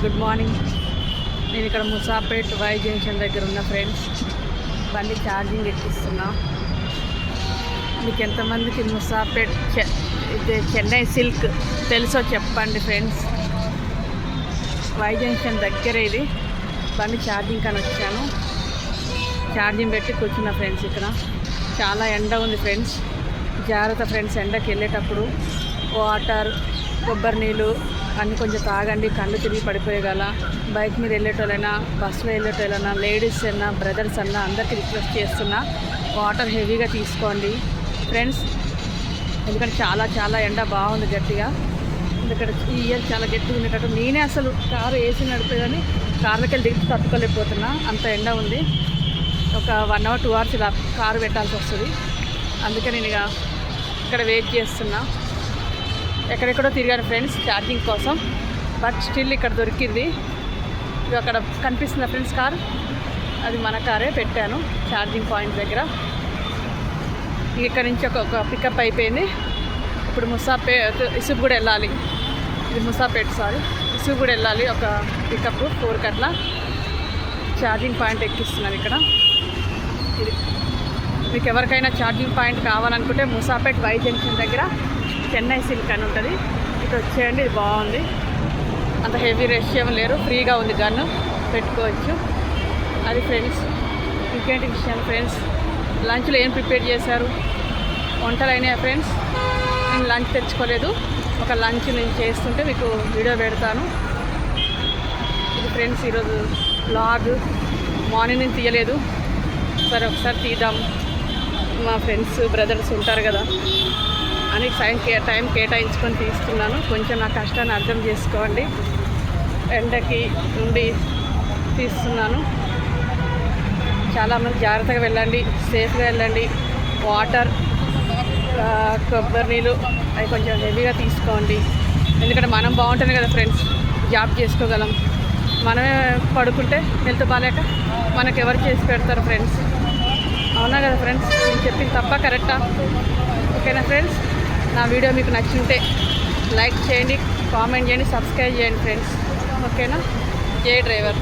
Good morning. నేను ఇక్కడ Moosapet Y junction దగ్గర ఉన్న ఫ్రెండ్స్ బండి ఛార్జింగ్ ఎక్కిస్తున్నా. మీకు ఎంతమందికి ముసాపేట్ ఇది చెన్నై సిల్క్ తెలుసో చెప్పండి ఫ్రెండ్స్. వై జంక్షన్ దగ్గర ఇది బండి ఛార్జింగ్ కానీ వచ్చాను. ఛార్జింగ్ పెట్టి కూర్చున్నా ఫ్రెండ్స్. ఇక్కడ చాలా ఎండ ఉంది ఫ్రెండ్స్. జాగ్రత్త ఫ్రెండ్స్, ఎండకి వెళ్ళేటప్పుడు వాటర్, కొబ్బరి నీళ్ళు అన్నీ కొంచెం తాగండి. కళ్ళు తిరిగి పడిపోయేగల. బైక్ మీద వెళ్ళేటోళ్ళైనా, బస్సులో వెళ్ళేటోళ్ళైనా, లేడీస్ అన్నా, బ్రదర్స్ అన్నా అందరికీ రిక్వెస్ట్ చేస్తున్నా, వాటర్ హెవీగా తీసుకోండి ఫ్రెండ్స్. ఎందుకంటే చాలా చాలా ఎండ బాగుంది గట్టిగా. ఎందుకంటే ఈ ఇయర్ చాలా గట్టిగా ఉండేటట్టు. నేనే అసలు కారు వేసి నడిపేదని కార్లకి వెళ్ళి దిగి తట్టుకోలేకపోతున్నా, అంత ఎండ ఉంది. ఒక 1 hour 2 hours ఇలా కారు పెట్టాల్సి వస్తుంది. అందుకే నేను ఇక ఇక్కడ వెయిట్ చేస్తున్నా. ఎక్కడెక్కడో తిరిగాను ఫ్రెండ్స్ ఛార్జింగ్ కోసం, బట్ స్టిల్ ఇక్కడ దొరికింది. ఇది అక్కడ కనిపిస్తున్న ఫ్రెండ్స్ కార్, అది మన కారే. పెట్టాను ఛార్జింగ్ పాయింట్ దగ్గర. ఇక్కడ నుంచి ఒక పికప్ అయిపోయింది. ఇప్పుడు ముసాపేట్ ఇసుగూడ వెళ్ళాలి. ఇది ముసాపేట్ ఇసుగూడ వెళ్ళాలి. ఒక పికప్ 4 అట్లా ఛార్జింగ్ పాయింట్ ఎక్కిస్తున్నాను ఇక్కడ. ఇది మీకు ఎవరికైనా ఛార్జింగ్ పాయింట్ కావాలనుకుంటే ముసాపేట్ వై జంక్షన్ దగ్గర చెన్నై సిల్క్ అని ఉంటుంది. ఇది వచ్చేయండి. ఇది బాగుంది. అంత హెవీ రష్ ఏమి లేరు, ఫ్రీగా ఉంది, గన్ను పెట్టుకోవచ్చు. అది ఫ్రెండ్స్. ఇంకేంటి విషయాలు ఫ్రెండ్స్? లంచ్లో ఏం ప్రిపేర్ చేశారు? వంటలు అయినాయా ఫ్రెండ్స్? నేను లంచ్ తెచ్చుకోలేదు. ఒక లంచ్ నేను చేస్తుంటే మీకు వీడియో పెడతాను. ఇది ఫ్రెండ్స్ ఈరోజు వ్లాగ్. మార్నింగ్ నేను తీయలేదు, సరే ఒకసారి తీద్దాం. మా ఫ్రెండ్స్ బ్రదర్స్ ఉంటారు కదా అని టైం కేటాయించుకొని తీస్తున్నాను. కొంచెం నా కష్టాన్ని అర్థం చేసుకోండి. ఎండకి నుండి తీస్తున్నాను. చాలామంది జాగ్రత్తగా వెళ్ళండి, సేఫ్గా వెళ్ళండి. వాటర్, కొబ్బరి నీళ్ళు అవి కొంచెం హెవీగా తీసుకోండి. ఎందుకంటే మనం బాగుంటేనే కదా ఫ్రెండ్స్ జాబ్ చేసుకోగలం. మనమే పడుకుంటే హెల్త్ బాగాలేక మనకు ఎవరు చేసి పెడతారు ఫ్రెండ్స్? అవునా కదా ఫ్రెండ్స్? నేను చెప్పింది తప్ప కరెక్టా? ఓకేనా ఫ్రెండ్స్? నా వీడియో మీకు నచ్చుంటే లైక్ చేయండి, కామెంట్ చేయండి, సబ్స్క్రైబ్ చేయండి ఫ్రెండ్స్. ఓకేనా? జై డ్రైవర్.